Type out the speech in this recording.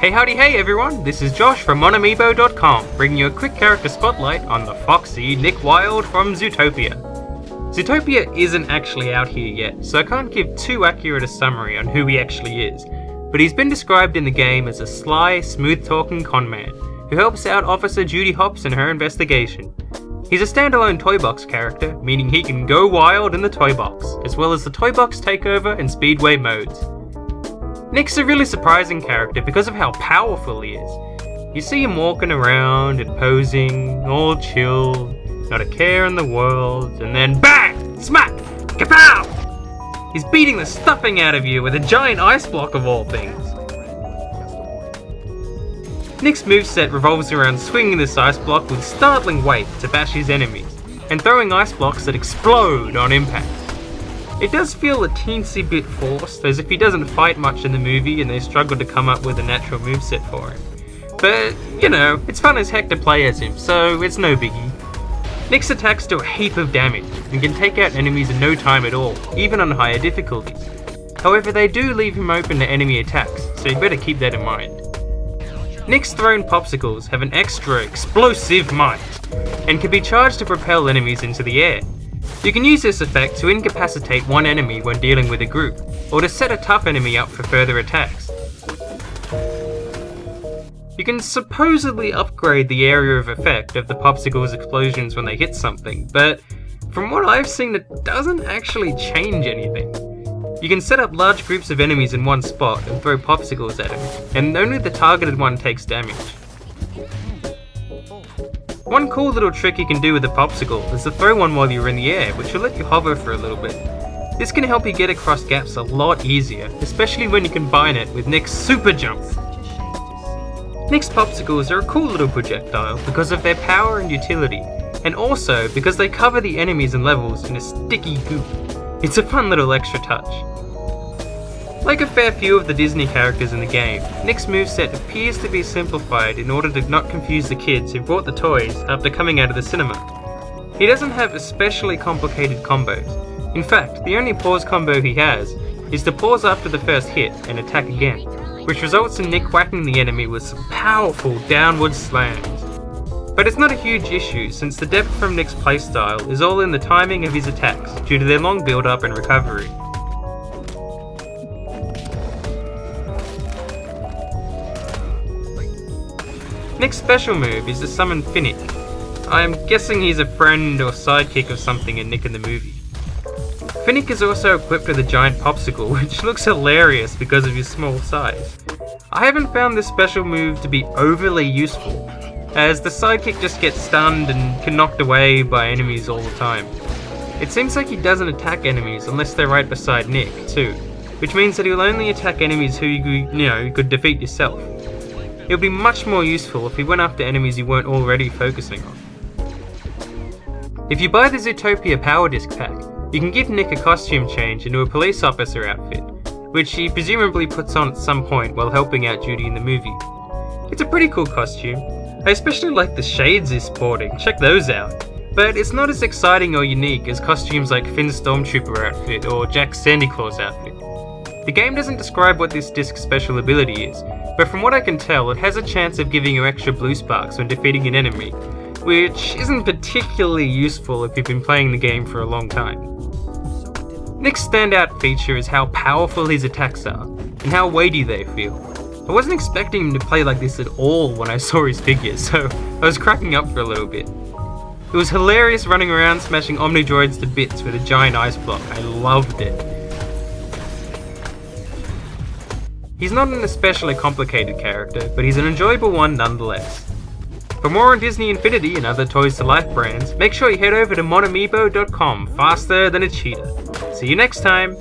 Hey howdy hey everyone, this is Josh from monamiibo.com, bringing you a quick character spotlight on the foxy Nick Wilde from Zootopia. Zootopia isn't actually out here yet, so I can't give too accurate a summary on who he actually is, but he's been described in the game as a sly, smooth-talking conman, who helps out Officer Judy Hopps in her investigation. He's a standalone toy box character, meaning he can go wild in the toy box, as well as the toy box takeover and speedway modes. Nick's a really surprising character because of how powerful he is. You see him walking around and posing, all chill, not a care in the world, and then BANG! Smack! Kapow! He's beating the stuffing out of you with a giant ice block of all things. Nick's moveset revolves around swinging this ice block with startling weight to bash his enemies, and throwing ice blocks that explode on impact. It does feel a teensy bit forced, as if he doesn't fight much in the movie and they struggle to come up with a natural moveset for him. But, you know, it's fun as heck to play as him, so it's no biggie. Nick's attacks do a heap of damage, and can take out enemies in no time at all, even on higher difficulties. However, they do leave him open to enemy attacks, so you better keep that in mind. Nick's thrown popsicles have an extra explosive might, and can be charged to propel enemies into the air. You can use this effect to incapacitate one enemy when dealing with a group, or to set a tough enemy up for further attacks. You can supposedly upgrade the area of effect of the popsicle's explosions when they hit something, but from what I've seen it doesn't actually change anything. You can set up large groups of enemies in one spot and throw popsicles at them, and only the targeted one takes damage. One cool little trick you can do with a popsicle is to throw one while you're in the air, which will let you hover for a little bit. This can help you get across gaps a lot easier, especially when you combine it with Nick's super jump. Nick's popsicles are a cool little projectile because of their power and utility, and also because they cover the enemies and levels in a sticky goop. It's a fun little extra touch. Like a fair few of the Disney characters in the game, Nick's moveset appears to be simplified in order to not confuse the kids who bought the toys after coming out of the cinema. He doesn't have especially complicated combos. In fact, the only pause combo he has is to pause after the first hit and attack again, which results in Nick whacking the enemy with some powerful downward slams. But it's not a huge issue since the depth from Nick's playstyle is all in the timing of his attacks due to their long build-up and recovery. Nick's special move is to summon Finnick. I'm guessing he's a friend or sidekick of something in Nick in the movie. Finnick is also equipped with a giant popsicle, which looks hilarious because of his small size. I haven't found this special move to be overly useful, as the sidekick just gets stunned and can knocked away by enemies all the time. It seems like he doesn't attack enemies unless they're right beside Nick, too, which means that he'll only attack enemies who you could defeat yourself. It would be much more useful if he went after enemies you weren't already focusing on. If you buy the Zootopia Power Disc pack, you can give Nick a costume change into a police officer outfit, which he presumably puts on at some point while helping out Judy in the movie. It's a pretty cool costume. I especially like the shades he's sporting, check those out. But it's not as exciting or unique as costumes like Finn's Stormtrooper outfit or Jack's Sandy Claus outfit. The game doesn't describe what this disc's special ability is, but from what I can tell, it has a chance of giving you extra blue sparks when defeating an enemy, which isn't particularly useful if you've been playing the game for a long time. Nick's standout feature is how powerful his attacks are, and how weighty they feel. I wasn't expecting him to play like this at all when I saw his figure, so I was cracking up for a little bit. It was hilarious running around smashing Omnidroids to bits with a giant ice block. I loved it. He's not an especially complicated character, but he's an enjoyable one nonetheless. For more on Disney Infinity and other Toys to Life brands, make sure you head over to monamiibo.com faster than a cheetah. See you next time!